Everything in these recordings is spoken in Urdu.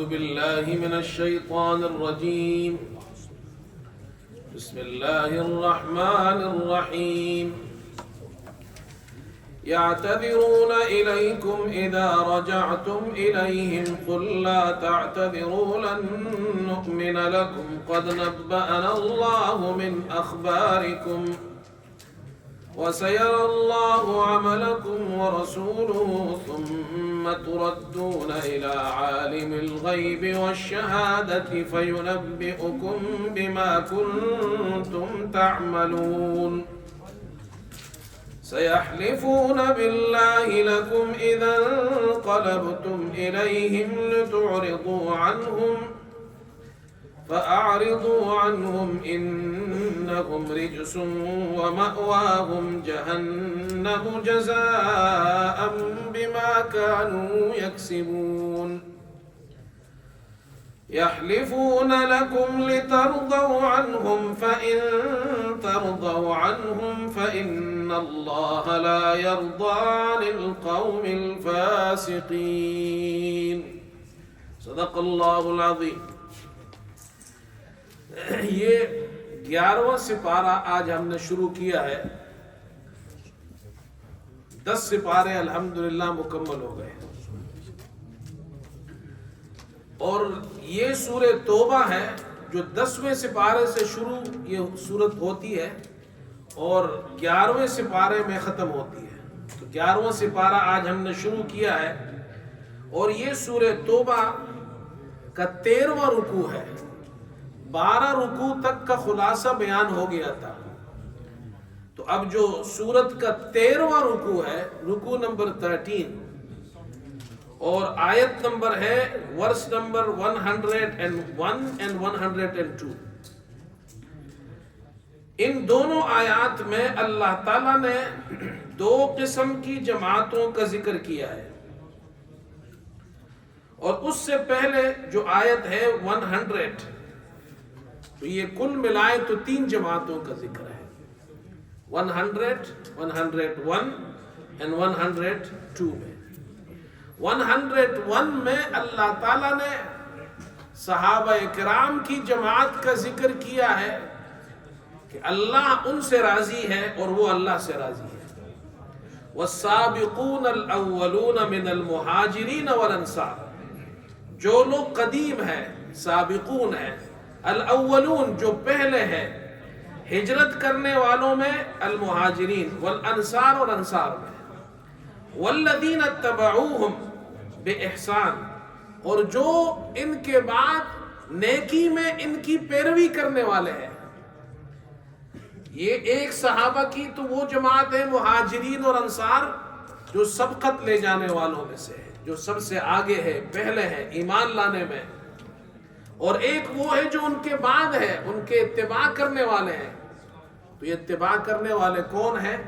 أعوذ بالله من الشيطان الرجيم. بسم الله الرحمن الرحيم. يعتذرون إليكم إذا رجعتم إليهم قل لا تعتذروا لن نؤمن لكم قد نبأنا الله من أخباركم وسيرى الله عملكم ورسوله ثم تردون إلى عالم الغيب والشهادة فينبئكم بما كنتم تعملون. سيحلفون بالله لكم إذا انقلبتم إليهم لتعرضوا عنهم فأعرضوا عنهم إنهم رجس ومأواهم جهنم جزاء بما كانوا يكسبون. يحلفون لكم لترضوا عنهم فإن ترضوا عنهم فإن الله لا يرضى عن القوم الفاسقين. صدق اللہ العظیم. یہ 11واں سپارہ آج ہم نے شروع کیا ہے. 10 سپارے الحمدللہ مکمل ہو گئے اور یہ سورہ توبہ ہے جو 10ویں سپارے سے شروع یہ سورت ہوتی ہے اور 11ویں سپارے میں ختم ہوتی ہے. تو 11واں سپارہ آج ہم نے شروع کیا ہے اور یہ سورہ توبہ کا 13واں رکوع ہے. 12 رکوع تک کا خلاصہ بیان ہو گیا تھا. تو اب جو سورت کا 13واں رکوع ہے رکوع نمبر 13 اور آیت نمبر ہے ورس نمبر 101 and 102. ان دونوں آیات میں اللہ تعالیٰ نے 2 قسم کی جماعتوں کا ذکر کیا ہے اور اس سے پہلے جو آیت ہے 100 تو یہ کل ملائے تو 3 جماعتوں کا ذکر ہے. 100 101 and 102 میں 101 میں اللہ تعالیٰ نے صحابہ کرام کی جماعت کا ذکر کیا ہے کہ اللہ ان سے راضی ہے اور وہ اللہ سے راضی ہے. والسابقون الاولون من المہاجرین والانصار. جو لوگ قدیم ہیں سابقون ہیں، الاولون جو پہلے ہیں ہجرت کرنے والوں میں، المہاجرین والانصار اور انصار میں، والذین اتبعوہم بإحسان اور جو ان کے بعد نیکی میں ان کی پیروی کرنے والے ہیں. یہ ایک صحابہ کی تو وہ جماعت ہے مہاجرین اور انصار جو سبقت لے جانے والوں میں سے ہے، جو سب سے آگے ہے، پہلے ہے ایمان لانے میں. اور ایک وہ ہے جو ان کے بعد ہے، ان کے اتباع کرنے والے ہیں. تو یہ اتباع کرنے والے کون ہیں؟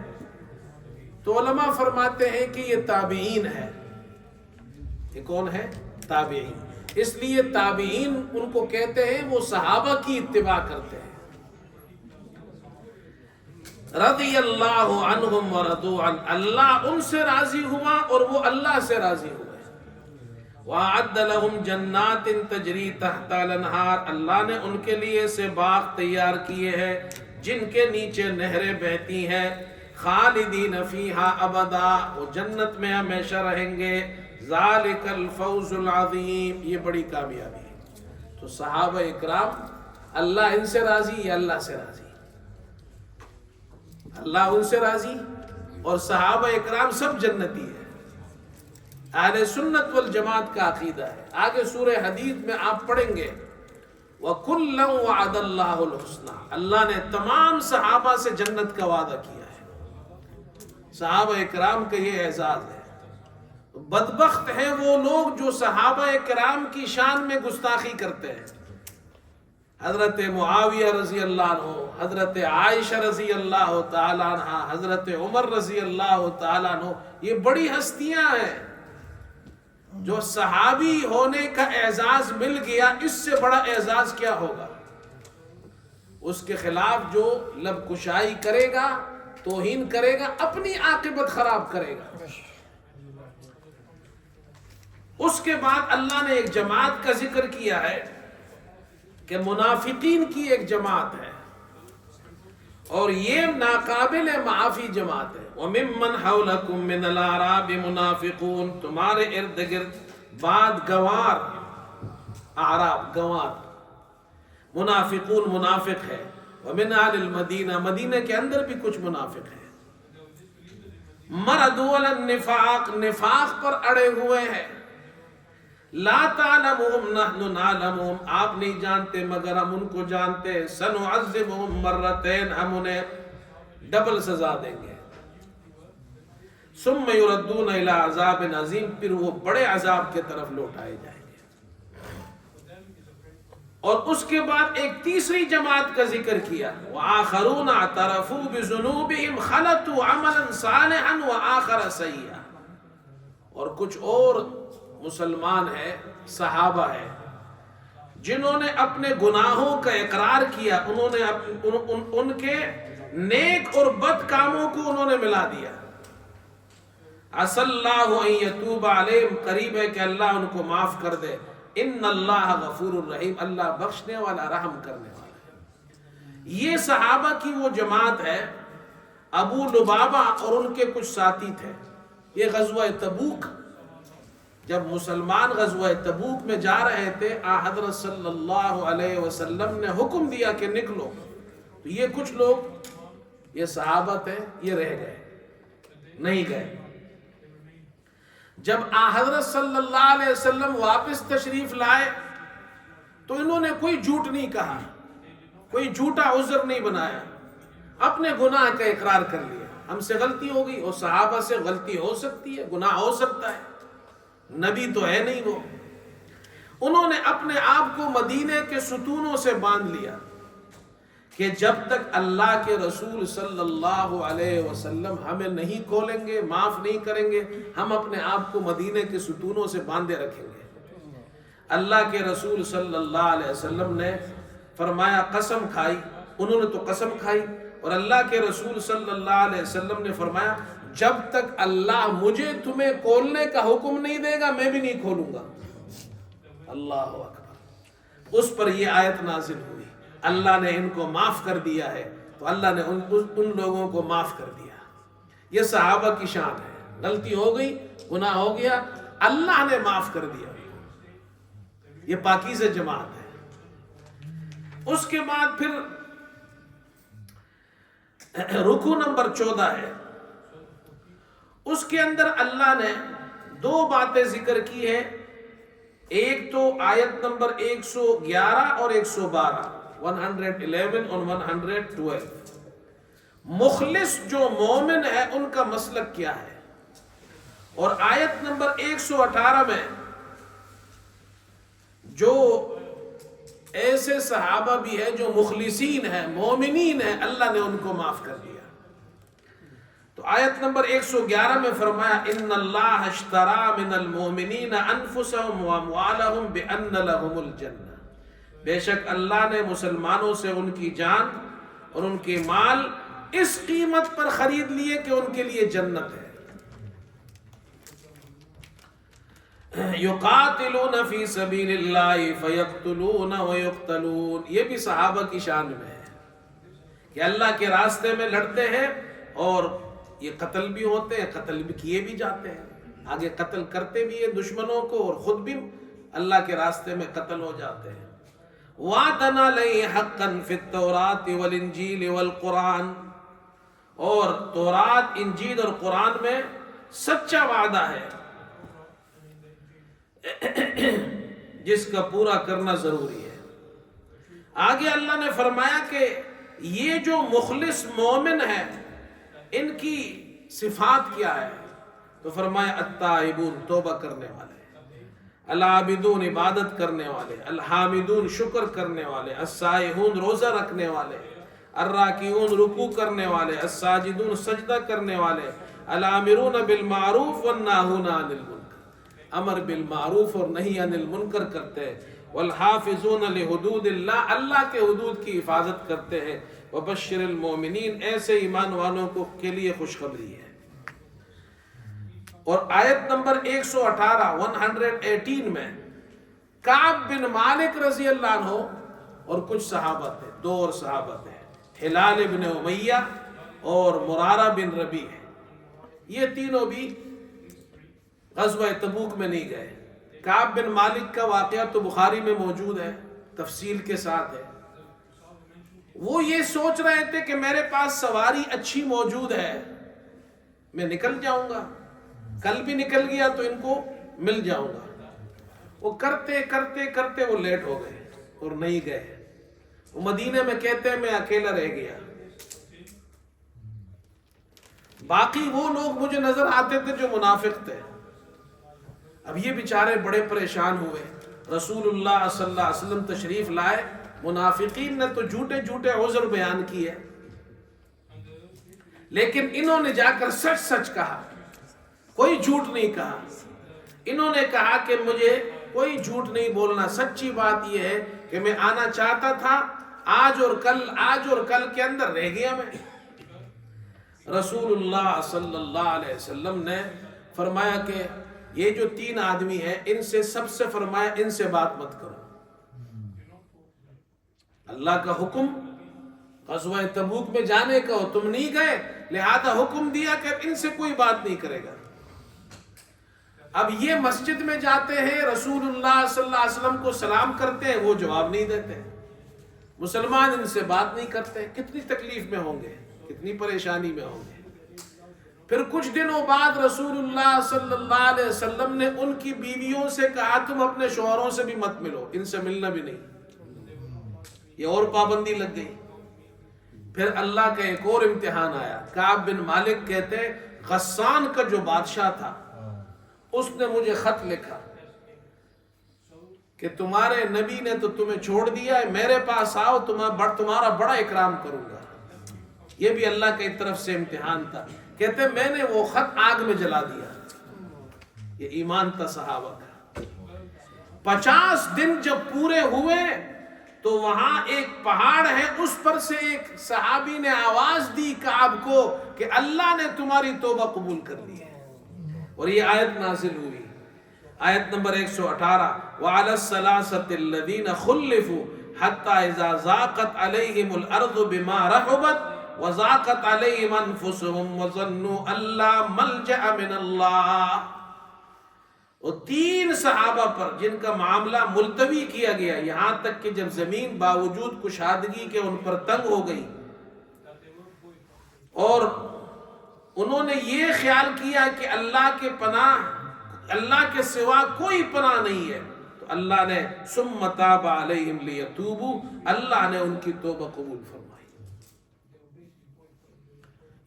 تو علماء فرماتے ہیں کہ یہ تابعین ہے. یہ کون ہے؟ تابعین. اس لیے تابعین ان کو کہتے ہیں وہ صحابہ کی اتباع کرتے ہیں. رضی اللہ عنہم ورضوا عنہ. اللہ ان سے راضی ہوا اور وہ اللہ سے راضی ہوئے. وَأَعَدَّ لَهُمْ جَنَّاتٍ تَجْرِي تَحْتَهَا الْأَنْهَارُ. اللہ نے ان کے لیے سے باغ تیار کیے ہیں جن کے نیچے نہریں بہتی ہیں. خالدین فیہا ابدا. وہ جنت میں ہمیشہ رہیں گے. ذالک الفوز العظیم. یہ بڑی کامیابی ہے. تو صحابہ اکرام اللہ ان سے راضی یا اللہ سے راضی؟ اللہ ان سے راضی اور صحابہ اکرام سب جنتی ہے. اہل سنت والجماعت کا عقیدہ ہے. آگے سورہ حدید میں آپ پڑھیں گے وَكُلًّا وَعَدَ اللَّهُ الْحُسْنَى. اللہ نے تمام صحابہ سے جنت کا وعدہ کیا ہے. صحابہ اکرام کا یہ اعزاز ہے. بدبخت ہیں وہ لوگ جو صحابہ اکرام کی شان میں گستاخی کرتے ہیں. حضرت معاویہ رضی اللہ عنہ، حضرت عائشہ رضی اللہ تعالیٰ عنہ، حضرت عمر رضی اللہ تعالیٰ عنہ، یہ بڑی ہستیاں ہیں جو صحابی ہونے کا اعزاز مل گیا. اس سے بڑا اعزاز کیا ہوگا؟ اس کے خلاف جو لب کشائی کرے گا، توہین کرے گا، اپنی عاقبت خراب کرے گا. اس کے بعد اللہ نے ایک جماعت کا ذکر کیا ہے کہ منافقین کی ایک جماعت ہے، اور یہ ناقابل معافی جماعت ہے۔ وَمِمَّنْ حَوْلَكُمْ مِنَ الْأَعْرَابِ مُنَافِقُونَ، تمہارے ارد گرد بعد گوار، اعراب گوار، منافقون منافق ہے۔ وَمِنْ أَهْلِ الْمَدِينَةِ، مدینہ کے اندر بھی کچھ منافق ہیں۔ مَرَدُوا عَلَى النِّفَاقِ، نفاق پر اڑے ہوئے ہیں۔ لا تعلمهم نحن نعلمهم، آپ نہیں جانتے مگر ہم ان کو جانتے۔ سنعذبهم مرتين، ہم انہیں ڈبل سزا دیں گے۔ ثم يردون الى عذاب عظیم، پھر وہ بڑے عذاب کے طرف لوٹائے جائیں گے۔ اور اس کے بعد ایک تیسری جماعت کا ذکر کیا، وآخرون اعترفوا بذنوبهم خلطوا عملا صالحا وآخر سیئا، اور کچھ اور مسلمان ہیں، صحابہ ہیں، جنہوں نے اپنے گناہوں کا اقرار کیا، انہوں نے ان کے نیک اور بد کاموں کو انہوں نے ملا دیا۔ عسى اللہ ان یتوب علیہم، قریب ہے کہ اللہ ان کو معاف کر دے۔ ان اللہ غفور الرحیم، اللہ بخشنے والا رحم کرنے والا ہے۔ یہ صحابہ کی وہ جماعت ہے۔ ابو لبابہ اور ان کے کچھ ساتھی تھے۔ یہ غزوہ تبوک، جب مسلمان غزوہ تبوک میں جا رہے تھے، حضرت صلی اللہ علیہ وسلم نے حکم دیا کہ نکلو، تو یہ کچھ لوگ، یہ صحابہ تھے، یہ رہ گئے، نہیں گئے۔ جب حضرت صلی اللہ علیہ وسلم واپس تشریف لائے تو انہوں نے کوئی جھوٹ نہیں کہا، کوئی جھوٹا عذر نہیں بنایا، اپنے گناہ کا اقرار کر لیا۔ ہم سے غلطی ہو گئی، اور صحابہ سے غلطی ہو سکتی ہے، گناہ ہو سکتا ہے، نبی تو ہے نہیں وہ۔ انہوں نے اپنے آپ کو مدینے کے ستونوں سے باندھ لیا کہ جب تک اللہ کے رسول صلی اللہ علیہ وسلم ہمیں نہیں کھولیں گے، معاف نہیں کریں گے، ہم اپنے آپ کو مدینے کے ستونوں سے باندھے رکھیں گے۔ اللہ کے رسول صلی اللہ علیہ وسلم نے فرمایا، قسم کھائی، انہوں نے تو قسم کھائی، اور اللہ کے رسول صلی اللہ علیہ وسلم نے فرمایا، جب تک اللہ مجھے تمہیں کھولنے کا حکم نہیں دے گا، میں بھی نہیں کھولوں گا۔ اللہ اکبر۔ اس پر یہ آیت نازل ہوئی، اللہ نے ان کو معاف کر دیا ہے، تو اللہ نے ان لوگوں کو معاف کر دیا۔ یہ صحابہ کی شان ہے، غلطی ہو گئی، گناہ ہو گیا، اللہ نے معاف کر دیا۔ یہ پاکیزہ جماعت ہے۔ اس کے بعد پھر رکوع نمبر 14 ہے، اس کے اندر اللہ نے دو باتیں ذکر کی ہے۔ ایک تو آیت نمبر 111 اور 112، 111 اور 112، مخلص جو مومن ہے ان کا مسلک کیا ہے، اور آیت نمبر 118 میں جو ایسے صحابہ بھی ہیں جو مخلصین ہیں، مومنین ہیں، اللہ نے ان کو معاف کر دیا۔ تو آیت نمبر 111 میں فرمایا، ان اللہ اشترى من المؤمنین انفسهم واموالهم بان لهم الجنہ، بے شک اللہ نے مسلمانوں سے ان کی جان اور ان کے مال اس قیمت پر خرید لیے کہ ان کے لیے جنت ہے۔ یقاتلون فی سبیل اللہ فیقتلون ویقتلون، یہ بھی صحابہ کی شان میں ہے کہ اللہ کے راستے میں لڑتے ہیں اور یہ قتل بھی ہوتے ہیں، قتل بھی کیے بھی جاتے ہیں، آگے قتل کرتے بھی ہیں دشمنوں کو، اور خود بھی اللہ کے راستے میں قتل ہو جاتے ہیں۔ وعدنا علیہ حقا فی التوراۃ والانجیل والقرآن، اور تورات، انجیل اور قرآن میں سچا وعدہ ہے جس کا پورا کرنا ضروری ہے۔ آگے اللہ نے فرمایا کہ یہ جو مخلص مومن ہے ان کی صفات کیا ہے، تو فرمایا التائبون، توبہ کرنے والے، العابدون، عبادت کرنے والے، الحامدون، شکر کرنے والے، السائحون، روزہ رکھنے والے، الراکعون، رکوع کرنے والے، الساجدون، سجدہ کرنے والے، الامرون بالمعروف والناہون عن المنکر، امر بالمعروف اور نہی عن المنکر کرتے ہیں، والحافظون لحدود اللہ، اللہ کے حدود کی حفاظت کرتے ہیں، وبشر المؤمنین، ایسے ایمان والوں کو کے لیے خوشخبری ہے۔ اور آیت نمبر 118 میں کعب بن مالک رضی اللہ عنہ اور کچھ صحابہ تھے، 2 اور صحابہ تھے، ہلال بن امیہ اور مرارہ بن ربیع، یہ تینوں بھی غزوہ تبوک میں نہیں گئے۔ کعب بن مالک کا واقعہ تو بخاری میں موجود ہے، تفصیل کے ساتھ ہے۔ وہ یہ سوچ رہے تھے کہ میرے پاس سواری اچھی موجود ہے، میں نکل جاؤں گا، کل بھی نکل گیا تو ان کو مل جاؤں گا۔ وہ کرتے کرتے کرتے وہ لیٹ ہو گئے اور نہیں گئے۔ وہ مدینے میں کہتے ہیں میں اکیلا رہ گیا، باقی وہ لوگ مجھے نظر آتے تھے جو منافق تھے۔ اب یہ بیچارے بڑے پریشان ہوئے، رسول اللہ صلی اللہ علیہ وسلم تشریف لائے، منافقین نے تو جھوٹے جھوٹے عذر بیان کیے، لیکن انہوں نے جا کر سچ سچ کہا، کوئی جھوٹ نہیں کہا۔ انہوں نے کہا کہ مجھے کوئی جھوٹ نہیں بولنا، سچی بات یہ ہے کہ میں آنا چاہتا تھا، آج اور کل کے اندر رہ گیا میں۔ رسول اللہ صلی اللہ علیہ وسلم نے فرمایا کہ یہ جو 3 آدمی ہیں ان سے سب سے فرمایا ان سے بات مت کرو۔ اللہ کا حکم غزوہ تبوک میں جانے کا ہو، تم نہیں گئے، لہذا حکم دیا کہ ان سے کوئی بات نہیں کرے گا۔ اب یہ مسجد میں جاتے ہیں، رسول اللہ صلی اللہ علیہ وسلم کو سلام کرتے ہیں، وہ جواب نہیں دیتے، مسلمان ان سے بات نہیں کرتے، کتنی تکلیف میں ہوں گے، کتنی پریشانی میں ہوں گے۔ پھر کچھ دنوں بعد رسول اللہ صلی اللہ علیہ وسلم نے ان کی بیویوں سے کہا تم اپنے شوہروں سے بھی مت ملو، ان سے ملنا بھی نہیں، یہ اور پابندی لگ گئی۔ پھر اللہ کا ایک اور امتحان آیا۔ کعب بن مالک کہتے غسان کا جو بادشاہ تھا اس نے مجھے خط لکھا کہ تمہارے نبی نے تو تمہیں چھوڑ دیا ہے، میرے پاس آؤ، تمہارا بڑا اکرام کروں گا۔ یہ بھی اللہ کی طرف سے امتحان تھا۔ کہتے میں نے وہ خط آگ میں جلا دیا۔ یہ ایمان تھا صحابہ کا۔ 50 دن جب پورے ہوئے تو وہاں ایک پہاڑ ہے، اس پر سے ایک صحابی نے آواز دی کعب کو کہ اللہ نے تمہاری توبہ قبول کر لی ہے، اور یہ آیت نازل ہوئی، آیت نمبر 118 وَعَلَى الثَّلَاثَةِ الَّذِينَ خُلِّفُوا حَتَّى إِذَا ضَاقَتْ عَلَيْهِمُ الْأَرْضُ بِمَا رَحُبَتْ وَضَاقَتْ عَلَيْهِمْ أَنفُسُهُمْ وَظَنُّوا أَن لَّا مَلْجَأَ مِنَ اللَّهِ۔ وہ 3 صحابہ پر جن کا معاملہ ملتوی کیا گیا، یہاں تک کہ جب زمین باوجود کشادگی کے ان پر تنگ ہو گئی اور انہوں نے یہ خیال کیا کہ اللہ کے پناہ، اللہ کے سوا کوئی پناہ نہیں ہے، تو اللہ نے ثم تاب علیہم لیتوبوا، اللہ نے ان کی توبہ قبول فرمائی۔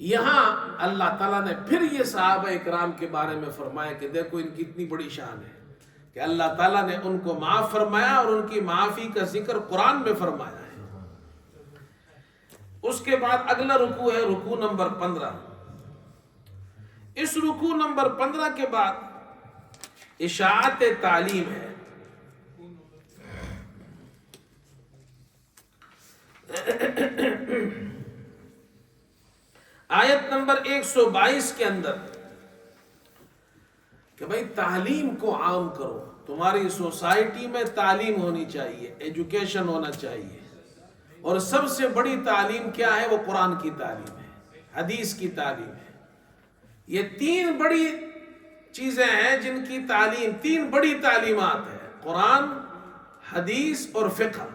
یہاں اللہ تعالیٰ نے پھر یہ صحابہ اکرام کے بارے میں فرمایا کہ دیکھو ان کی اتنی بڑی شان ہے کہ اللہ تعالیٰ نے ان کو معاف فرمایا، اور ان کی معافی کا ذکر قرآن میں فرمایا ہے۔ اس کے بعد اگلا رکوع ہے رکوع نمبر 15۔ اس رکوع نمبر 15 کے بعد اشاعت تعلیم ہے۔ آیت نمبر 122 کے اندر کہ بھائی تعلیم کو عام کرو، تمہاری سوسائٹی میں تعلیم ہونی چاہیے، ایجوکیشن ہونا چاہیے، اور سب سے بڑی تعلیم کیا ہے؟ وہ قرآن کی تعلیم ہے، حدیث کی تعلیم ہے۔ یہ 3 بڑی چیزیں ہیں جن کی تعلیم، 3 بڑی تعلیمات ہیں، قرآن، حدیث اور فقہ۔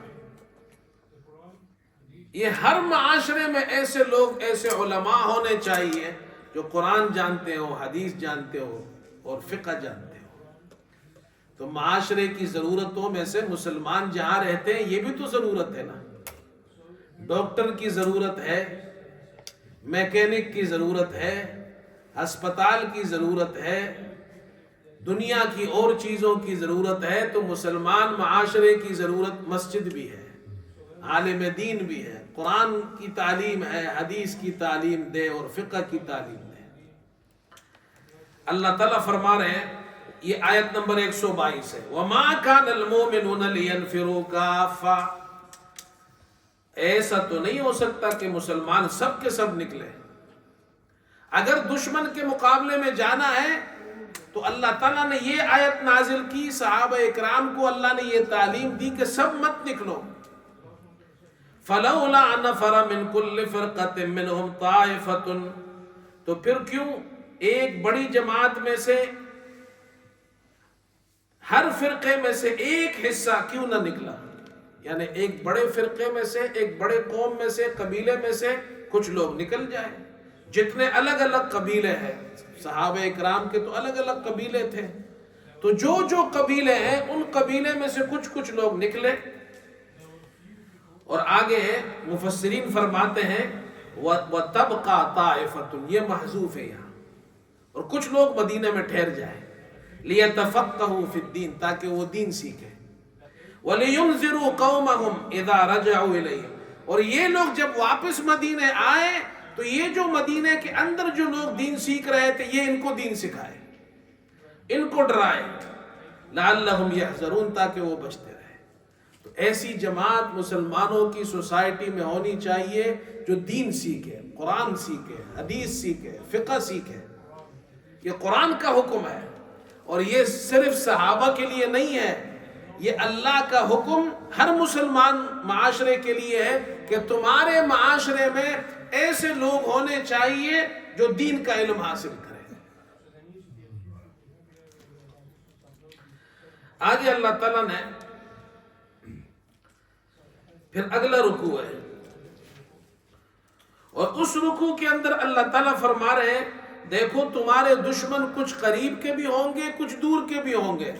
یہ ہر معاشرے میں ایسے لوگ، ایسے علماء ہونے چاہیے جو قرآن جانتے ہو، حدیث جانتے ہو اور فقہ جانتے ہو۔ تو معاشرے کی ضرورتوں میں سے مسلمان جہاں رہتے ہیں یہ بھی تو ضرورت ہے نا، ڈاکٹر کی ضرورت ہے، میکینک کی ضرورت ہے، ہسپتال کی ضرورت ہے، دنیا کی اور چیزوں کی ضرورت ہے۔ تو مسلمان معاشرے کی ضرورت مسجد بھی ہے، عالم دین بھی ہے، قرآن کی تعلیم ہے، حدیث کی تعلیم دے اور فقہ کی تعلیم دے۔ اللہ تعالیٰ فرما رہے ہیں، یہ آیت نمبر 122 ہے، وَمَا كَانَ الْمُؤْمِنُونَ لِيَنْفِرُوا كَافَّةً، ایسا تو نہیں ہو سکتا کہ مسلمان سب کے سب نکلے۔ اگر دشمن کے مقابلے میں جانا ہے تو اللہ تعالیٰ نے یہ آیت نازل کی، صحابہ اکرام کو اللہ نے یہ تعلیم دی کہ سب مت نکلو. فَلَوْلَا نَفَرَ مِنْ كُلِّ فِرْقَةٍ مِّنْهُمْ طَائِفَةٌ، تو پھر کیوں ایک بڑی جماعت میں سے، ہر فرقے میں سے ایک حصہ کیوں نہ نکلا؟ یعنی ایک بڑے فرقے میں سے، ایک بڑے قوم میں سے، قبیلے میں سے کچھ لوگ نکل جائیں. جتنے الگ الگ قبیلے ہیں، صحابہ اکرام کے تو الگ الگ قبیلے تھے، تو جو جو قبیلے ہیں ان قبیلے میں سے کچھ لوگ نکلے. اور آگے مفسرین فرماتے ہیں وَتَبْقَى طَائِفَةٌ، یہ محذوف ہے یہاں، اور کچھ لوگ مدینہ میں ٹھہر جائیں لِيَتَفَقَّهُوا فِي الدِّينِ، تاکہ وہ دین سیکھیں. وَلِيُنذِرُوا قَوْمَهُمْ إِذَا رَجَعُوا إِلَيْهِمْ، اور یہ لوگ جب واپس مدینہ آئے تو یہ جو مدینہ کے اندر جو لوگ دین سیکھ رہے تھے یہ ان کو دین سکھائے، ان کو ڈرائے. لَعَلَّهُمْ يَحْذَرُونَ، تاکہ وہ بچتے رہے. تو ایسی جماعت مسلمانوں کی سوسائٹی میں ہونی چاہیے جو دین سیکھے، قرآن سیکھے، حدیث سیکھے، فقہ سیکھے. یہ قرآن کا حکم ہے، اور یہ صرف صحابہ کے لیے نہیں ہے، یہ اللہ کا حکم ہر مسلمان معاشرے کے لیے ہے کہ تمہارے معاشرے میں ایسے لوگ ہونے چاہیے جو دین کا علم حاصل کریں. آگے اللہ تعالیٰ نے پھر اگلا رکوع ہے، اور اس رکوع کے اندر اللہ تعالیٰ فرما رہے ہیں دیکھو تمہارے دشمن کچھ قریب کے بھی ہوں گے، کچھ دور کے بھی ہوں گے.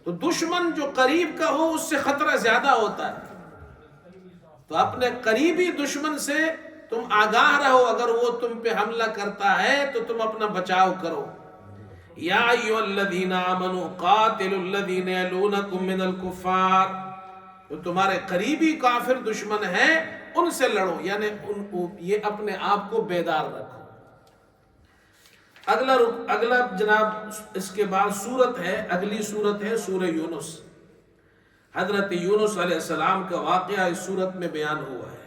تو دشمن جو قریب کا ہو اس سے خطرہ زیادہ ہوتا ہے، تو اپنے قریبی دشمن سے تم آگاہ رہو. اگر وہ تم پہ حملہ کرتا ہے تو تم اپنا بچاؤ کرو. یا ایھا الذین آمنوا قاتلوا الذین یلونکم من الکفار، جو تمہارے قریبی کافر دشمن ہیں ان سے لڑو، یعنی یہ اپنے آپ کو بیدار رکھو. اگلا جناب اس کے بعد سورت ہے، اگلی سورت ہے سورہ یونس. حضرت یونس علیہ السلام کا واقعہ اس سورت میں بیان ہوا ہے.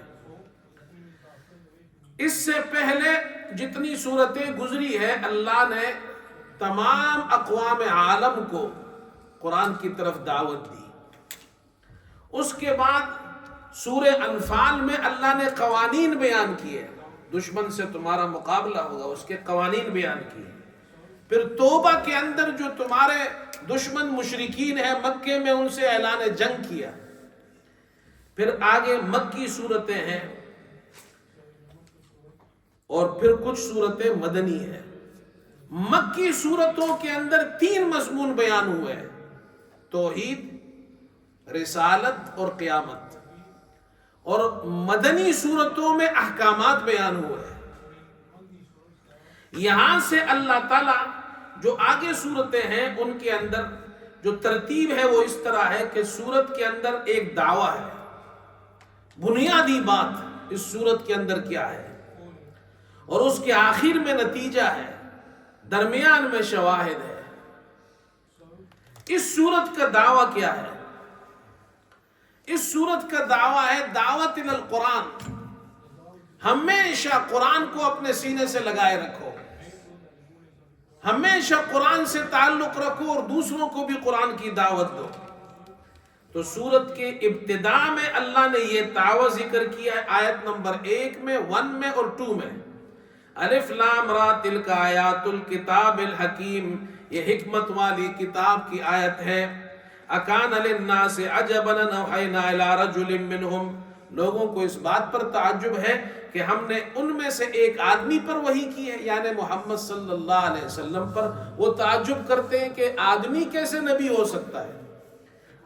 اس سے پہلے جتنی سورتیں گزری ہے اللہ نے تمام اقوام عالم کو قرآن کی طرف دعوت دی. اس کے بعد سورہ انفال میں اللہ نے قوانین بیان کیے، دشمن سے تمہارا مقابلہ ہوگا، اس کے قوانین بیان کیے. پھر توبہ کے اندر جو تمہارے دشمن مشرکین ہیں مکے میں ان سے اعلان جنگ کیا. پھر آگے مکی صورتیں ہیں، اور پھر کچھ صورتیں مدنی ہیں. مکی صورتوں کے اندر 3 مضمون بیان ہوئے ہیں: توحید، رسالت اور قیامت. اور مدنی صورتوں میں احکامات بیان ہوئے ہیں. یہاں سے اللہ تعالیٰ جو آگے صورتیں ہیں ان کے اندر جو ترتیب ہے وہ اس طرح ہے کہ صورت کے اندر ایک دعویٰ ہے، بنیادی بات اس صورت کے اندر کیا ہے، اور اس کے آخر میں نتیجہ ہے، درمیان میں شواہد ہے. اس صورت کا دعویٰ کیا ہے؟ اس صورت کا دعویٰ ہے دعوت الی القرآن. ہمیشہ قرآن کو اپنے سینے سے لگائے رکھو، ہمیشہ قرآن سے تعلق رکھو اور دوسروں کو بھی قرآن کی دعوت دو. تو سورت کے ابتدا میں اللہ نے یہ دعویٰ ذکر کیا ہے آیت نمبر 1 میں، 1 میں اور 2 میں. الف لام را تلک آیات الکتاب الحکیم، یہ حکمت والی کتاب کی آیت ہے. اکان للناس عجبا ان اوحینا الی رجل منہم، لوگوں کو اس بات پر تعجب ہے کہ ہم نے ان میں سے ایک آدمی پر وحی کی ہے، یعنی محمد صلی اللہ علیہ وسلم پر. وہ تعجب کرتے ہیں کہ آدمی کیسے نبی ہو سکتا ہے.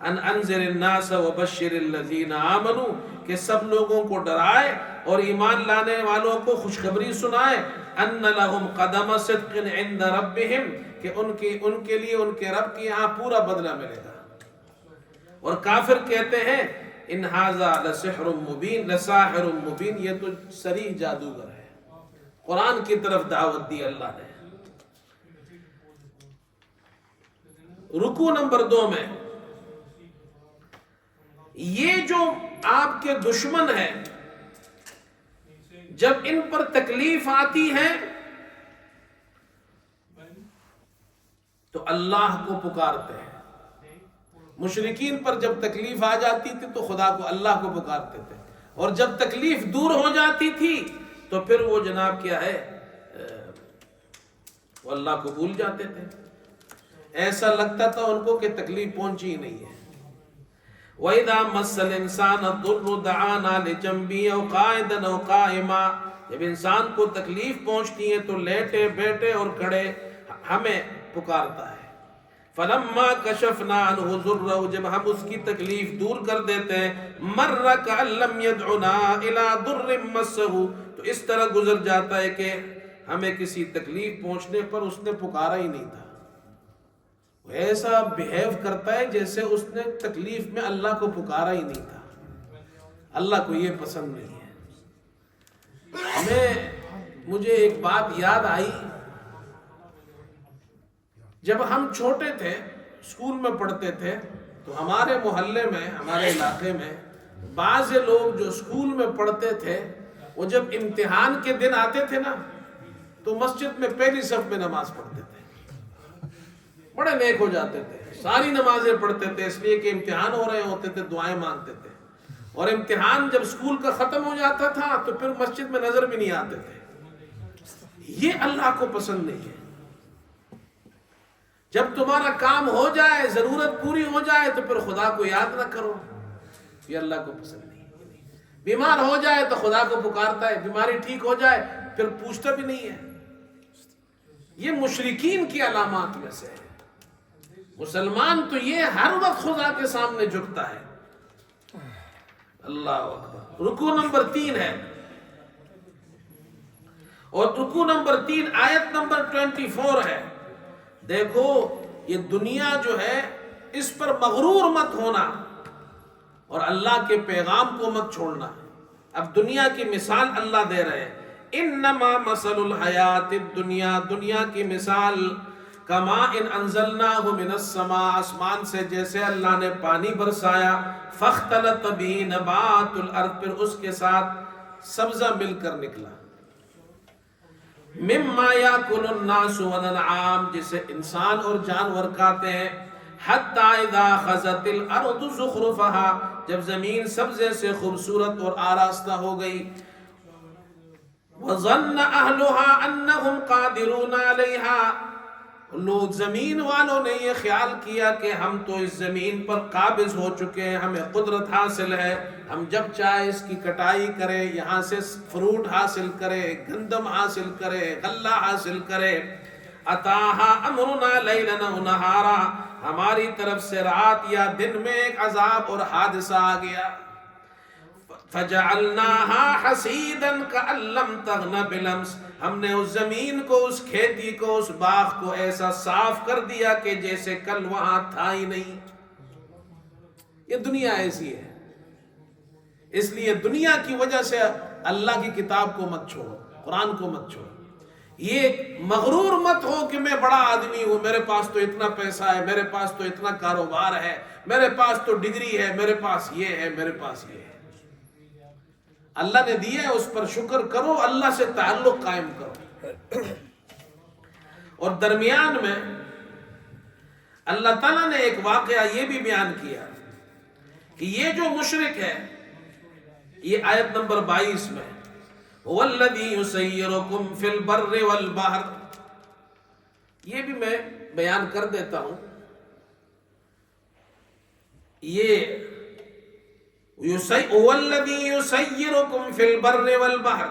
ان انذر الناس وبشر الذین آمنوا، کہ سب لوگوں کو ڈرائے اور ایمان لانے والوں کو خوشخبری سنائے. ان لهم قدم صدق عند ربهم، کہ ان کے لیے ان کے رب کے یہاں پورا بدلہ ملے گا. اور کافر کہتے ہیں ان ھذا لسحر مبین، لساحر مبین، یہ تو صریح جادوگر ہے. قرآن کی طرف دعوت دی اللہ نے. رکوع نمبر 2 میں یہ جو آپ کے دشمن ہیں جب ان پر تکلیف آتی ہے تو اللہ کو پکارتے ہیں. مشرکین پر جب تکلیف آ جاتی تھی تو خدا کو اللہ کو پکارتے تھے، اور جب تکلیف دور ہو جاتی تھی تو پھر وہ جناب کیا ہے وہ اللہ کو بھول جاتے تھے. ایسا لگتا تھا ان کو کہ تکلیف پہنچی ہی نہیں ہے. وَإِذَا مَسَّ الْإِنسَانَ الضُّرُّ دَعَانَا لِجَنبِهِ أَوْ قَاعِدًا أَوْ قَائِمًا. جب انسان کو تکلیف پہنچتی ہے تو لیٹے بیٹھے اور کھڑے ہمیں پکارتا ہے. فَلَمَّا كَشَفْنَا عَنْهُ ضُرَّهُ. جب ہم اس کی تکلیف دور کر دیتے ہیں مَرَّ كَأَن لَّمْ يَدْعُنَا إِلَىٰ ضُرٍّ مَّسَّهُ. تو اس طرح گزر جاتا ہے کہ ہمیں کسی تکلیف پہنچنے پر اس نے پکارا ہی نہیں تھا. وہ ایسا بیہیو کرتا ہے جیسے اس نے تکلیف میں اللہ کو پکارا ہی نہیں تھا. اللہ کو یہ پسند نہیں ہے. مجھے ایک بات یاد آئی. جب ہم چھوٹے تھے اسکول میں پڑھتے تھے تو ہمارے محلے میں ہمارے علاقے میں بعض لوگ جو اسکول میں پڑھتے تھے وہ جب امتحان کے دن آتے تھے نا تو مسجد میں پہلی صف میں نماز پڑھتے تھے. بڑے نیک ہو جاتے تھے, ساری نمازیں پڑھتے تھے, اس لیے کہ امتحان ہو رہے ہوتے تھے, دعائیں مانگتے تھے. اور امتحان جب اسکول کا ختم ہو جاتا تھا تو پھر مسجد میں نظر بھی نہیں آتے تھے. یہ اللہ کو پسند نہیں ہے. جب تمہارا کام ہو جائے, ضرورت پوری ہو جائے تو پھر خدا کو یاد نہ کرو, یہ اللہ کو پسند نہیں ہے. بیمار ہو جائے تو خدا کو پکارتا ہے, بیماری ٹھیک ہو جائے پھر پوچھتا بھی نہیں ہے. یہ مشرکین کی علامات میں سے ہے. مسلمان تو یہ ہر وقت خدا کے سامنے جھکتا ہے. اللہ اکبر. رکوع نمبر 3 ہے, اور رکوع نمبر 3 آیت نمبر 24 ہے. دیکھو یہ دنیا جو ہے اس پر مغرور مت ہونا اور اللہ کے پیغام کو مت چھوڑنا. اب دنیا کی مثال اللہ دے رہے ہیں. انما مثل الحیات الدنیا, دنیا کی مثال کما ان انزلناہ من السماء, آسمان سے جیسے اللہ نے پانی برسایا, فاختلط بہ نبات الارض, پھر اس کے ساتھ سبزہ مل کر نکلا, مما یاکل الناس والانعام, جسے انسان اور جانور کھاتے ہیں, حتی اذا اخذت الارض زخرفها, جب زمین سبزے سے خوبصورت اور آراستہ ہو گئی, وظن اہلها انہم قادرون علیہا, لوگ زمین والوں نے یہ خیال کیا کہ ہم تو اس زمین پر قابض ہو چکے ہیں, ہمیں قدرت حاصل ہے, ہم جب چاہے اس کی کٹائی کرے, یہاں سے فروٹ حاصل کرے, گندم حاصل کرے, غلہ حاصل کرے. اتاہا امرنا لیلا و نہارا, ہماری طرف سے رات یا دن میں ایک عذاب اور حادثہ آ گیا. فجعلناها حسیدا کأن لم تغن بالامس, ہم نے اس زمین کو, اس کھیتی کو, اس باغ کو ایسا صاف کر دیا کہ جیسے کل وہاں تھا ہی نہیں. یہ دنیا ایسی ہے. اس لیے دنیا کی وجہ سے اللہ کی کتاب کو مت چھوڑو, قرآن کو مت چھوڑو. یہ مغرور مت ہو کہ میں بڑا آدمی ہوں, میرے پاس تو اتنا پیسہ ہے, میرے پاس تو اتنا کاروبار ہے, میرے پاس تو ڈگری ہے, میرے پاس یہ ہے, میرے پاس یہ ہے. اللہ نے دیا ہے, اس پر شکر کرو, اللہ سے تعلق قائم کرو. اور درمیان میں اللہ تعالیٰ نے ایک واقعہ یہ بھی بیان کیا کہ یہ جو مشرک ہے, یہ آیت نمبر 22 میں, وَالَّذِي يُسَيِّرُكُمْ فِي الْبَرِّ وَالْبَحْرِ, یہ بھی میں بیان کر دیتا ہوں. یہ وَالَّذِي يُسَيِّرُكُمْ فِي الْبَرِّ وَالْبَحْرِ,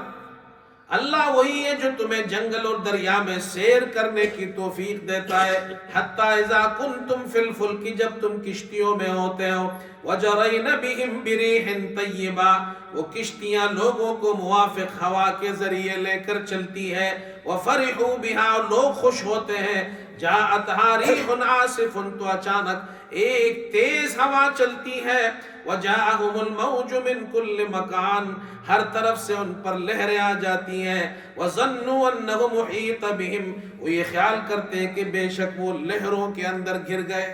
اللہ وہی ہے جو تمہیں جنگل اور دریا میں سیر کرنے کی توفیق دیتا ہے. حتی اذا کنتم فی الفلک, جب تم کشتیوں میں ہوتے ہو, وجرین بہم بریح طیبہ, وہ کشتیاں لوگوں کو موافق ہوا کے ذریعے لے کر چلتی ہے. وفرحوا بہا, لوگ خوش ہوتے ہیں. جاءتها ریح عاصف, تو اچانک ایک تیز ہوا چلتی ہے. وجاءہم الموج من کل مکان, ہر طرف سے ان پر لہریں آ جاتی ہیں. وظنوا انہ محیط بہم, وہ یہ خیال کرتے ہیں کہ بے شک وہ لہروں کے اندر گر گئے,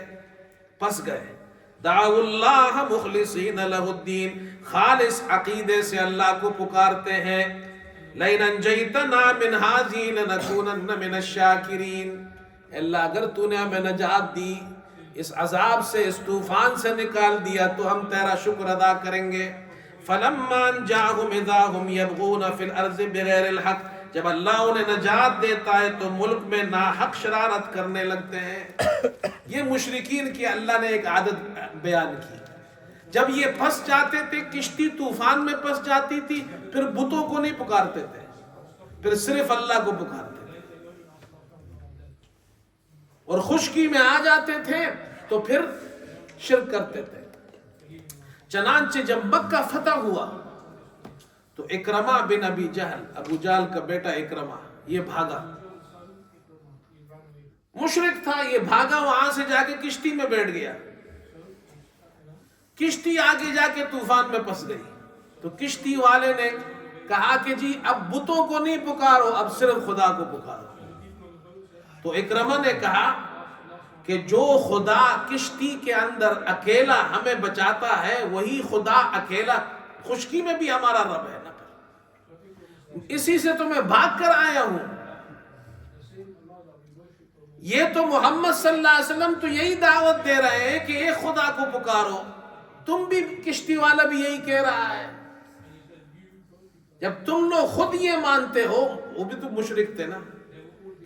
پھنس گئے. دعوا اللہ مخلصین لہ الدین, خالص عقیدے سے اللہ کو پکارتے ہیں. لئن انجیتنا من ھذہ لنکونن من الشاکرین, اللہ اگر تو نے ہمیں نجات دی، اس عذاب سے، اس طوفان سے نکال دیا تو ہم تیرا شکر ادا کریں گے۔ فَلَمَّا أَنْجَاهُمْ إِذَا هُمْ يَبْغُونَ فِي الْأَرْضِ بِغَيْرِ الْحَقِّ، جب اللہ انہیں نجات دیتا ہے تو ملک میں ناحق شرارت کرنے لگتے ہیں۔ یہ مشرکین کی اللہ نے ایک عادت بیان کی، جب یہ پھنس جاتے تھے، کشتی طوفان میں پھنس جاتی تھی، پھر بتوں کو نہیں پکارتے تھے، پھر صرف اللہ کو پکارتے تھے، اور خشکی میں آ جاتے تھے تو پھر شرک کرتے تھے۔ چنانچہ جب مکہ فتح ہوا تو اکرمہ بن ابی جہل، ابو جہل کا بیٹا اکرمہ، یہ بھاگا، مشرک تھا، یہ بھاگا، وہاں سے جا کے کشتی میں بیٹھ گیا۔ کشتی آگے جا کے طوفان میں پھنس گئی تو کشتی والے نے کہا کہ جی اب بتوں کو نہیں پکارو، اب صرف خدا کو پکارو۔ تو اکرمہ نے کہا کہ جو خدا کشتی کے اندر اکیلا ہمیں بچاتا ہے وہی خدا اکیلا خشکی میں بھی ہمارا رب ہے نا، اسی سے تو میں بھاگ کر آیا ہوں۔ یہ تو محمد صلی اللہ علیہ وسلم تو یہی دعوت دے رہے ہیں کہ ایک خدا کو پکارو، تم بھی کشتی والا بھی یہی کہہ رہا ہے۔ جب تم لوگ خود یہ مانتے ہو، وہ بھی تو مشرک تھے نا،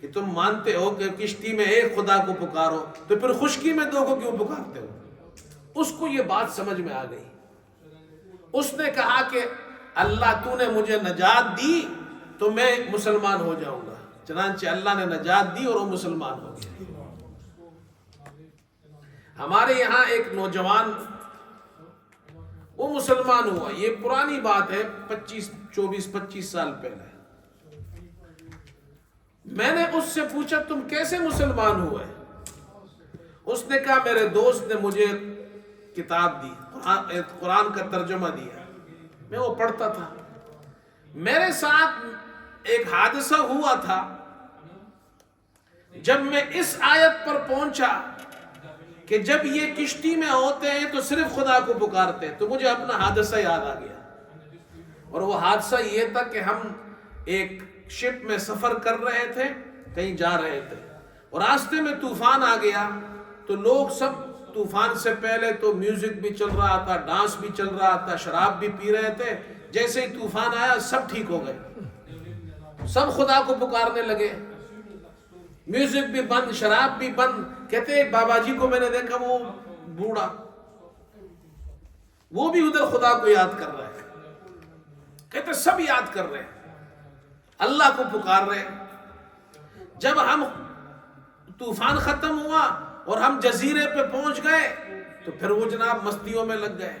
کہ تم مانتے ہو کہ کشتی میں ایک خدا کو پکارو تو پھر خشکی میں دو کو کیوں پکارتے ہو؟ اس کو یہ بات سمجھ میں آ گئی، اس نے کہا کہ اللہ تو نے مجھے نجات دی تو میں مسلمان ہو جاؤں گا۔ چنانچہ اللہ نے نجات دی اور وہ مسلمان ہو گیا۔ ہمارے یہاں ایک نوجوان وہ مسلمان ہوا، یہ پرانی بات ہے، 25 سال پہلے۔ میں نے اس سے پوچھا تم کیسے مسلمان ہوئے؟ اس نے کہا میرے دوست نے مجھے کتاب دی، قرآن کا ترجمہ دیا، میں وہ پڑھتا تھا۔ میرے ساتھ ایک حادثہ ہوا تھا، جب میں اس آیت پر پہنچا کہ جب یہ کشتی میں ہوتے ہیں تو صرف خدا کو پکارتے ہیں، تو مجھے اپنا حادثہ یاد آ گیا۔ اور وہ حادثہ یہ تھا کہ ہم ایک شپ میں سفر کر رہے تھے، کہیں جا رہے تھے، اور راستے میں طوفان آ گیا تو لوگ سب طوفان سے پہلے تو میوزک بھی چل رہا تھا، ڈانس بھی چل رہا تھا، شراب بھی پی رہے تھے۔ جیسے ہی طوفان آیا سب ٹھیک ہو گئے، سب خدا کو پکارنے لگے، میوزک بھی بند، شراب بھی بند۔ کہتے ایک بابا جی کو میں نے دیکھا، وہ بوڑھا، وہ بھی ادھر خدا کو یاد کر رہا ہے۔ کہتے سب یاد کر رہے ہیں، اللہ کو پکار رہے ہیں۔ جب ہم طوفان ختم ہوا اور ہم جزیرے پہ پہنچ گئے تو پھر وہ جناب مستیوں میں لگ گئے۔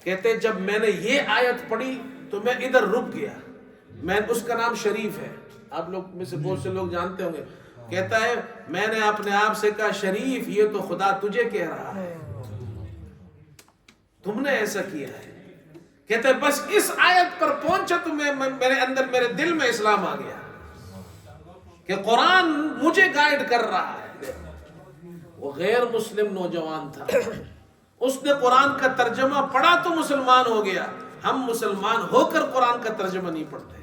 کہتے جب میں نے یہ آیت پڑھی تو میں ادھر رک گیا۔ اس کا نام شریف ہے، آپ لوگ میں سے بہت سے لوگ جانتے ہوں گے۔ کہتا ہے میں نے اپنے آپ سے کہا شریف یہ تو خدا تجھے کہہ رہا ہے، تم نے ایسا کیا ہے۔ کہتا ہے بس اس آیت پر پہنچا تو میرے اندر، میرے دل میں اسلام آ گیا کہ قرآن مجھے گائیڈ کر رہا ہے۔ وہ غیر مسلم نوجوان تھا، اس نے قرآن کا ترجمہ پڑھا تو مسلمان ہو گیا۔ ہم مسلمان ہو کر قرآن کا ترجمہ نہیں پڑھتے،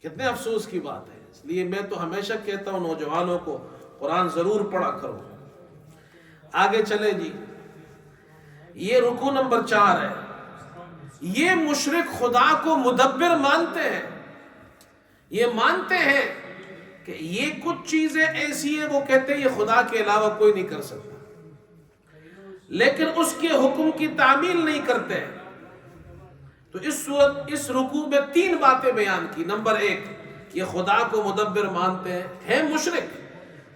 کتنے افسوس کی بات ہے۔ اس لیے میں تو ہمیشہ کہتا ہوں نوجوانوں کو قرآن ضرور پڑھا کرو۔ آگے چلیں جی، یہ رکوع نمبر 4 ہے۔ یہ مشرک خدا کو مدبر مانتے ہیں، یہ مانتے ہیں کہ یہ کچھ چیزیں ایسی ہیں، وہ کہتے ہیں یہ خدا کے علاوہ کوئی نہیں کر سکتا، لیکن اس کے حکم کی تعمیل نہیں کرتے۔ تو اس رکوع میں 3 باتیں بیان کی۔ نمبر 1، یہ خدا کو مدبر مانتے ہیں مشرک۔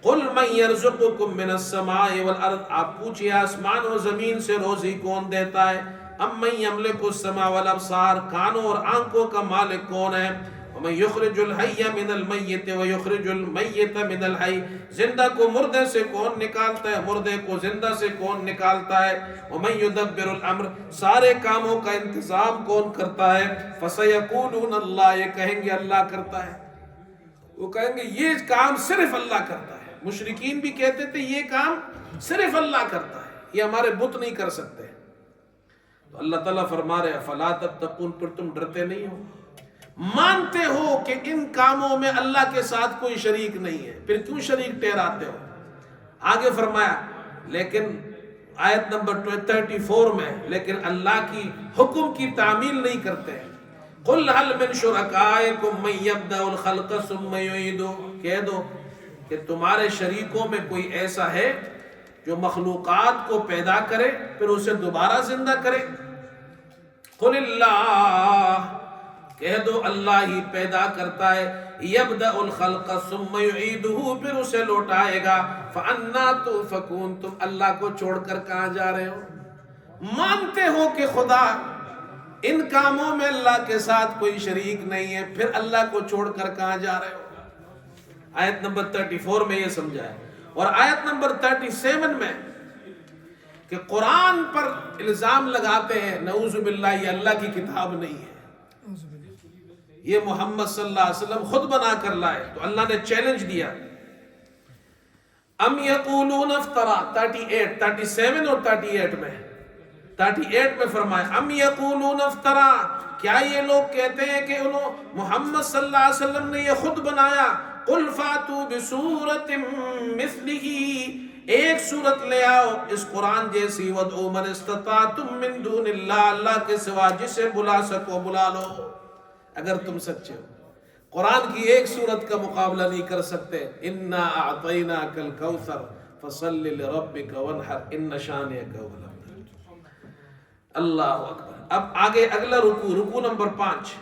قل من یرزقکم من السماء والارض، آپ پوچھئے آسمان و زمین سے روزی کون دیتا ہے؟ ام من یملک السماء والابصار، کانوں اور آنکھوں کا مالک کون ہے؟ ومن یخرج الحی من المیت ویخرج المیت من الحی، زندہ کو مردے سے کون نکالتا ہے، مردے کو زندہ سے کون نکالتا ہے؟ ومن یدبر الامر، سارے کاموں کا انتظام کون کرتا ہے؟ فسیقولون اللہ، یہ کہیں گے اللہ کرتا ہے، وہ کہیں گے یہ کام صرف اللہ کرتا ہے۔ مشرکین بھی کہتے تھے یہ کام صرف اللہ کرتا ہے، یہ ہمارے بت نہیں کر سکتے۔ تو اللہ تعالیٰ فرما رہے فلا تتقون، پھر تم ڈرتے نہیں ہو؟ مانتے ہو کہ ان کاموں میں اللہ کے ساتھ کوئی شریک نہیں ہے، پھر کیوں شریک ٹھہراتے ہو؟ آگے فرمایا لیکن آیت نمبر 34 میں، لیکن اللہ کی حکم کی تعمیل نہیں کرتے۔ قُلْ هَلْ مِنْ شُرَكَائِكُمْ مَنْ يَبْدَأُ الْخَلْقَ ثُمَّ يُعِيدُهُ، کہہ دو کہ تمہارے شریکوں میں کوئی ایسا ہے جو مخلوقات کو پیدا کرے پھر اسے دوبارہ زندہ کرے؟ قُلِ اللَّهُ، کہہ دو اللہ ہی پیدا کرتا ہے، یبدأ الخلق ثم یعیدہ، پھر اسے لوٹائے گا، فَأَنَّا تُؤْفَكُونَ، تم اللہ کو چھوڑ کر کہاں جا رہے ہو؟ مانتے ہو کہ خدا ان کاموں میں اللہ کے ساتھ کوئی شریک نہیں ہے، پھر اللہ کو چھوڑ کر کہاں جا رہے ہو؟ آیت نمبر 34 میں یہ سمجھا ہے۔ اور آیت نمبر 37 میں کہ قرآن پر الزام لگاتے ہیں، نعوذ باللہ یہ اللہ کی کتاب نہیں ہے، یہ محمد صلی اللہ علیہ وسلم خود بنا کر لائے، تو اللہ نے چیلنج دیا۔ ام یقولون افترا، 37 اور 38 میں 38 میں فرمایا ام یقولون افترا، کیا یہ لوگ کہتے ہیں کہ انہوں محمد صلی اللہ علیہ وسلم نے یہ خود بنایا؟ قل فاتوا بسورۃ مثلہ، ایک سورت لے آؤ اس قرآن جیسی، وادعوا من استطعتم من دون اللہ، اللہ کے سوا جسے بلا سکو بلا لو اگر تم سچے ہو۔ قرآن کی ایک سورت کا مقابلہ نہیں کر سکتے۔ انا اعطیناک الکوثر فصل لربک وانحر ان شانئک هو الابتر۔ اللہ اکبر۔ اب آگے اگلا رکوع نمبر 5،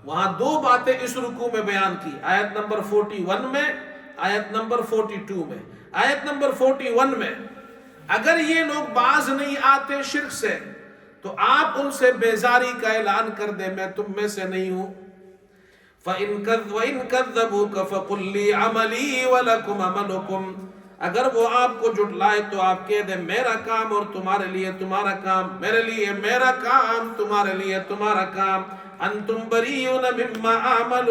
وہاں دو باتیں اس رکوع میں بیان کی، آیت نمبر 41 میں، آیت نمبر 42 میں۔ آیت نمبر 41 میں اگر یہ لوگ باز نہیں آتے شرک سے تو آپ ان سے بیزاری کا اعلان کر دیں، میں تم میں سے نہیں ہوں۔ وَإِن كَذَّبُوكَ فَقُلْ لِي عَمَلِي وَلَكُمْ عَمَلُكُمْ، اگر وہ آپ کو جھٹلائے تو آپ کہہ دیں میرا کام اور تمہارے لیے تمہارا کام، میرے لیے میرا کام، تمہارے لیے تمہارا کام۔ أَنْتُمْ بَرِيئُونَ مِمَّا أَعْمَلُ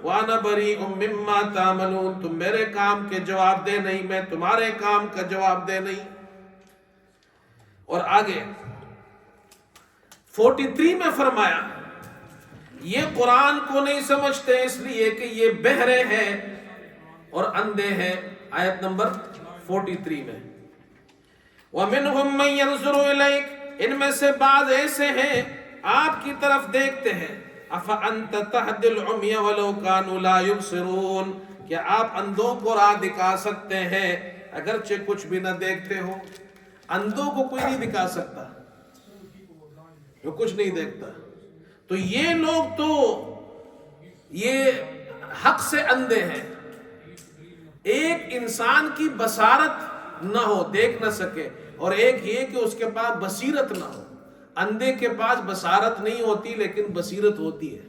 وَأَنَا بَرِيءٌ مِمَّا تَعْمَلُونَ، تم میرے کام کے جواب دے نہیں، میں تمہارے کام کا جواب دے نہیں۔ اور آگے 43 میں فرمایا یہ قرآن کو نہیں سمجھتے اس لیے کہ یہ بہرے ہیں اور اندھے ہیں۔ آیت نمبر 43 میں وَمِنْهُمْ مَنْ يَنْظُرُ إِلَيْكَ، ان میں سے بعض ایسے ہیں آپ کی طرف دیکھتے ہیں، أَفَأَنْتَ تَهْدِي الْعُمْيَ وَلَوْ كَانُوا لَا يُبْصِرُونَ، کہ آپ اندھوں کو راہ دکھا سکتے ہیں اگرچہ کچھ بھی نہ دیکھتے ہو۔ اندھوں کو کوئی نہیں دکھا سکتا جو کچھ نہیں دیکھتا، تو یہ لوگ تو یہ حق سے اندھے ہیں۔ ایک انسان کی بصارت نہ ہو، دیکھ نہ سکے، اور ایک یہ کہ اس کے پاس بصیرت نہ ہو۔ اندھے کے پاس بصارت نہیں ہوتی لیکن بصیرت ہوتی ہے۔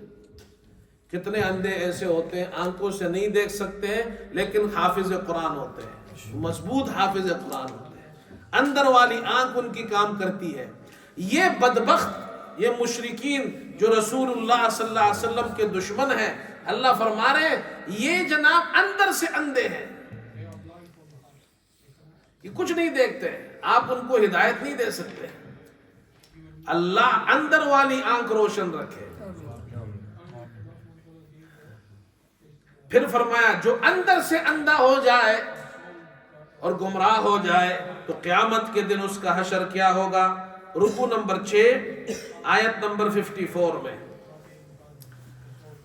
کتنے اندھے ایسے ہوتے ہیں آنکھوں سے نہیں دیکھ سکتے ہیں لیکن حافظ قرآن ہوتے ہیں، مضبوط حافظ قرآن ہوتے ہیں، اندر والی آنکھ ان کی کام کرتی ہے۔ یہ بدبخت، یہ مشرکین جو رسول اللہ صلی اللہ علیہ وسلم کے دشمن ہیں، اللہ فرما رہے ہیں یہ جناب اندر سے اندھے ہیں، یہ کچھ نہیں دیکھتے، آپ ان کو ہدایت نہیں دے سکتے۔ اللہ اندر والی آنکھ روشن رکھے۔ پھر فرمایا جو اندر سے اندھا ہو جائے اور گمراہ ہو جائے تو قیامت کے دن اس کا حشر کیا ہوگا؟ رکوع نمبر 6 آیت نمبر 54 میں،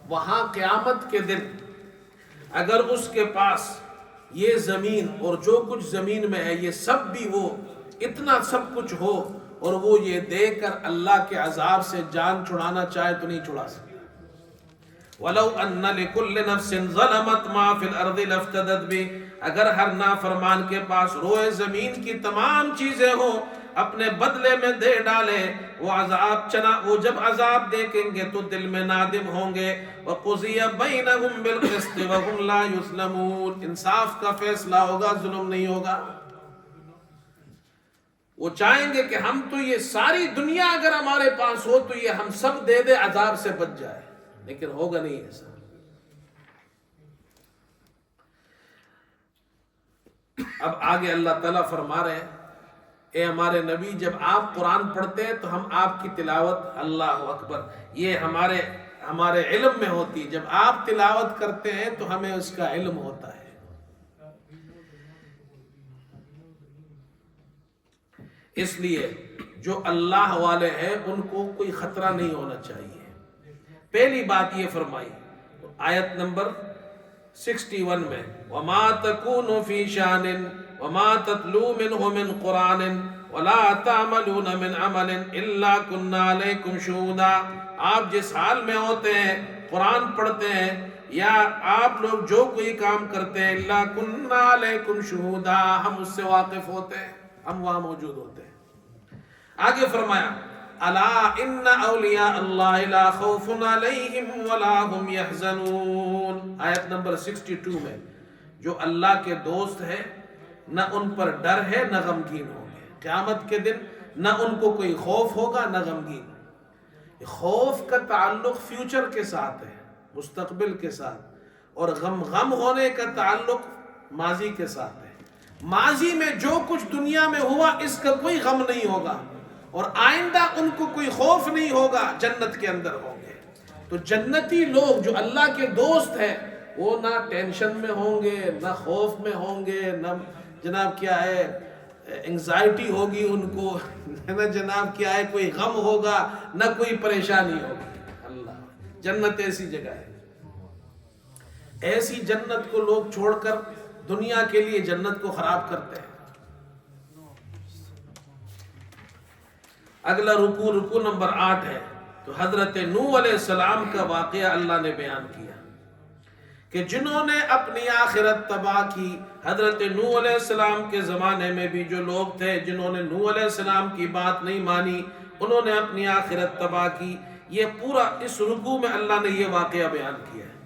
وہاں قیامت کے دن اگر اس کے پاس یہ زمین اور جو کچھ زمین میں ہے یہ سب بھی، وہ اتنا سب کچھ ہو اور وہ یہ دیکھ کر اللہ کے عذاب سے جان چھڑانا چاہے تو نہیں چھڑا سکتا۔ وَلَوْ أَنَّ لِكُلِّ نَفْسٍ ظَلَمَتْ مَا فِي الْأَرْضِ لَافْتَدَتْ بِهِ، اگر ہر نافرمان کے پاس روئے زمین کی تمام چیزیں ہوں اپنے بدلے میں دے ڈالے، وہ جب عذاب دیکھیں گے تو دل میں نادم ہوں گے۔ وَقُضِيَ بَيْنَهُمْ بِالْقِسْطِ وَهُمْ لَا يُظْلَمُونَ، انصاف کا فیصلہ ہوگا، ظلم نہیں ہوگا۔ وہ چاہیں گے کہ ہم تو یہ ساری دنیا اگر ہمارے پاس ہو تو یہ ہم سب دے دے، عذاب سے بچ جائے، لیکن ہوگا نہیں ایسا۔ اب آگے اللہ تعالیٰ فرما رہے ہیں اے ہمارے نبی جب آپ قرآن پڑھتے ہیں تو ہم آپ کی تلاوت، اللہ اکبر، یہ ہمارے علم میں ہوتی. جب آپ تلاوت کرتے ہیں تو ہمیں اس کا علم ہوتا ہے. اس لیے جو اللہ والے ہیں ان کو کوئی خطرہ نہیں ہونا چاہیے. پہلی بات یہ فرمائی آیت نمبر 61 میں وَمَا تَكُونُ فِي شَانٍ وَمَا تَتْلُو مِنْهُ مِنْ قُرْآنٍ وَلَا تَعْمَلُونَ مِنْ عَمَلٍ إِلَّا كُنَّا عَلَيْكُمْ شُهُودًا. آپ جس حال میں ہوتے ہیں قرآن پڑھتے ہیں یا آپ لوگ جو کوئی کام کرتے ہیں إِلَّا كُنَّا عَلَيْكُمْ شُهُودًا ہم اس سے واقف ہوتے ہیں, ہم وہاں موجود ہوتے ہیں. آگے فرمایا الا ان اولیاء اللہ لا خوف علیہم ولا هم يحزنون. آیت نمبر 62 میں جو اللہ کے دوست ہیں نہ ان پر ڈر ہے نہ غمگین ہوں گے. قیامت کے دن نہ ان کو کوئی خوف ہوگا نہ غمگین. خوف کا تعلق فیوچر کے ساتھ ہے, مستقبل کے ساتھ, اور غم ہونے کا تعلق ماضی کے ساتھ ہے. ماضی میں جو کچھ دنیا میں ہوا اس کا کوئی غم نہیں ہوگا اور آئندہ ان کو کوئی خوف نہیں ہوگا, جنت کے اندر ہوں گے. تو جنتی لوگ جو اللہ کے دوست ہیں وہ نہ ٹینشن میں ہوں گے نہ خوف میں ہوں گے, نہ جناب کیا ہے انگزائٹی ہوگی ان کو, نہ جناب کیا ہے کوئی غم ہوگا نہ کوئی پریشانی ہوگی. اللہ جنت ایسی جگہ ہے. ایسی جنت کو لوگ چھوڑ کر دنیا کے لیے جنت کو خراب کرتے ہیں. اگلا رکوع نمبر 8 ہے. تو حضرت نوح علیہ السلام کا واقعہ اللہ نے بیان کیا کہ جنہوں نے اپنی آخرت تباہ کی. حضرت نوح علیہ السلام کے زمانے میں بھی جو لوگ تھے جنہوں نے نوح علیہ السلام کی بات نہیں مانی, انہوں نے اپنی آخرت تباہ کی. یہ پورا اس رکوع میں اللہ نے یہ واقعہ بیان کیا ہے.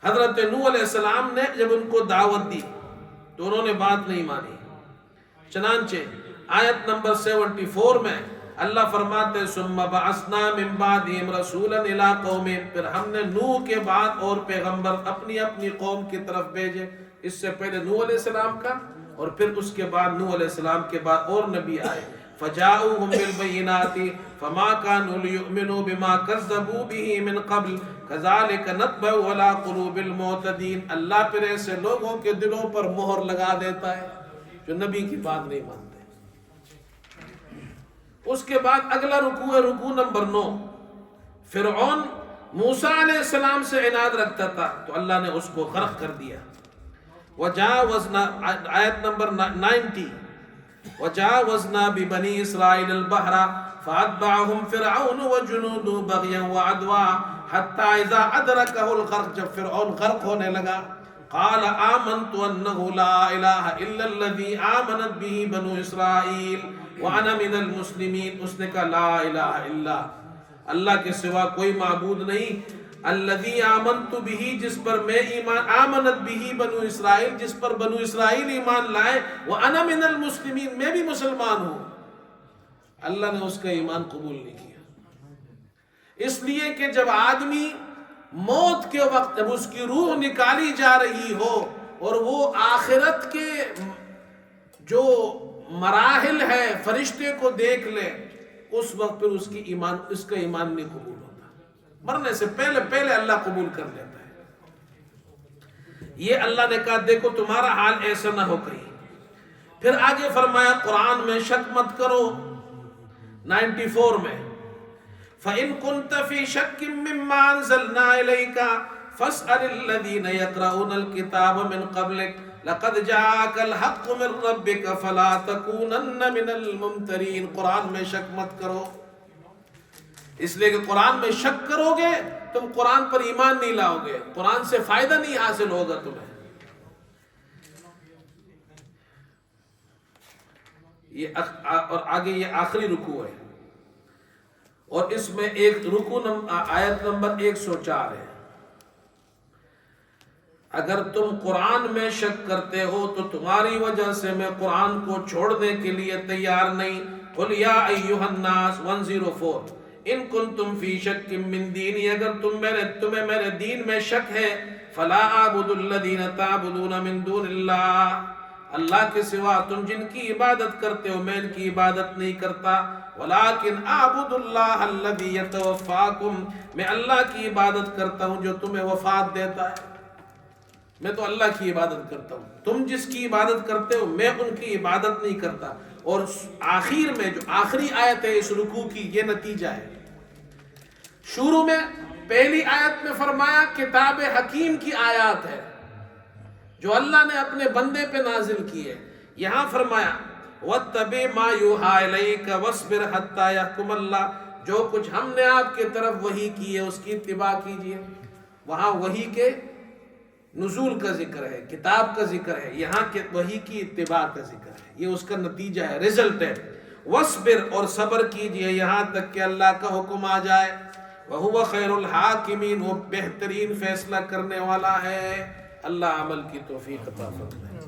حضرت نوح علیہ السلام نے جب ان کو دعوت دی تو انہوں نے بات نہیں مانی. چنانچہ آیت نمبر 74 میں اللہ فرماتے ثم بعثنا من بعدهم رسولا الى قومهم, پھر ہم نے نوح کے بعد اور پیغمبر اپنی اپنی قوم کی طرف بھیجے. اس سے پہلے نوح علیہ السلام کا اور پھر اس کے بعد نوح علیہ السلام کے بعد اور نبی آئے. فجاؤهم بالبينات فما كانوا ليؤمنوا بما كذبوا به من قبل كذلك نطبع على قلوب المعتدين. اللہ پھر ایسے لوگوں کے دلوں پر مہر لگا دیتا ہے جو نبی کی بات نہیں مانتے. اس کے بعد اگلا رکوع ہے رکوع نمبر 9. فرعون موسیٰ علیہ السلام سے عناد رکھتا تھا تو اللہ نے اس کو غرق کر دیا. وجاوزنا آیت نمبر 90 وجاوزنا ببنی اسرائیل البحر فاتبعهم فرعون وجنوده بغیا وعدوا حتى اذا ادركه الغرق, جب فرعون غرق ہونے لگا قال آمنت انه لا اله الا الذي آمنت به بنو اسرائیل وانا من المسلمین. اس نے کہا لا الہ الا اللہ کے سوا کوئی معبود نہیں, الذی آمنت به جس پر میں ایمان, آمنت به بنو اسرائیل جس پر بنو اسرائیل ایمان لائے, وانا من المسلمین میں بھی مسلمان ہوں. اللہ نے اس کا ایمان قبول نہیں کیا. اس لیے کہ جب آدمی موت کے وقت جب اس کی روح نکالی جا رہی ہو اور وہ آخرت کے جو مراحل ہے فرشتے کو دیکھ لے, اس وقت پھر اس کا ایمان نہیں قبول ہوتا. مرنے سے پہلے اللہ قبول کر لیتا ہے. یہ اللہ نے کہا دیکھو تمہارا حال ایسا نہ ہو کہیں. پھر آگے فرمایا قرآن میں شک مت کرو. 94 میں فَإِن كُنْتَ فِي شَكٍّ مِّمَّا أَنزَلْنَا إِلَيْكَ فَاسْأَلِ الَّذِينَ يَقْرَؤُونَ الْكِتَابَ مِن قَبْلِكَ لَقَدْ جَاءَكَ الْحَقُّ مِن رَّبِّكَ فَلَا تَكُونَنَّ مِنَ الْمُمْتَرِينَ. قرآن میں شک مت کرو, اس لیے کہ قرآن میں شک کرو گے تم قرآن پر ایمان نہیں لاؤ گے, قرآن سے فائدہ نہیں حاصل ہوگا تمہیں. اور آگے یہ آخری رکوع ہے اور اس میں ایک رکوع آیت نمبر 104 ہے. اگر تم قرآن میں شک کرتے ہو تو تمہاری وجہ سے میں قرآن کو چھوڑنے کے لیے تیار نہیں. قل یا ایھا الناس 104 ان کنتم فی شک من دینی, اگر تمہیں میرے دین میں شک ہے, فلا اعبد الذین تعبدون من دون اللہ, اللہ کے سوا تم جن کی عبادت کرتے ہو میں ان کی عبادت نہیں کرتا، ولیکن اعبد اللہ الذی یتوفاکم، میں اللہ کی عبادت کرتا ہوں جو تمہیں وفات دیتا ہے۔ میں تو اللہ کی عبادت کرتا ہوں، تم جس کی عبادت کرتے ہو میں ان کی عبادت نہیں کرتا۔ اور آخر میں جو آخری آیت ہے اس رکوع کی یہ نتیجہ ہے۔ شروع میں پہلی آیت میں فرمایا کتاب حکیم کی آیات ہے جو اللہ نے اپنے بندے پہ نازل کی ہے، یہاں فرمایا وَاتَّبِعْ مَا يُوحَىٰ إِلَيْكَ وَاصْبِرْ حَتَّىٰ يَحْكُمَ اللَّهُ، جو کچھ ہم نے آپ کی طرف وحی کی ہے اس کی اتباع کیجئے۔ وہاں وحی کے نزول کا ذکر ہے، کتاب کا ذکر ہے، یہاں کے وحی کی اتباع کا ذکر ہے، یہ اس کا نتیجہ ہے، رزلٹ ہے۔ وَاصْبِرْ، اور صبر کیجئے یہاں تک کہ اللہ کا حکم آ جائے۔ وَهُوَ خَيْرُ الْحَاكِمِينَ، وہ بہترین فیصلہ کرنے والا ہے۔ اللہ عمل کی توفیق عطا فرمائے۔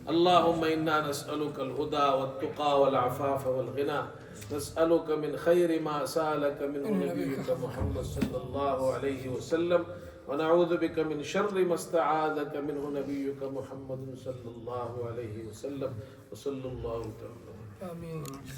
اللہم انا نسألک الہدى والتقى والعفاف والغنى، نسألک من خیر ما سألک منہ نبیک محمد صلی اللہ علیہ وسلم، ونعوذ بک من شر ما استعاذک منہ نبیک محمد صلی اللہ علیہ وسلم، وصلی اللہ تعالی۔ آمین۔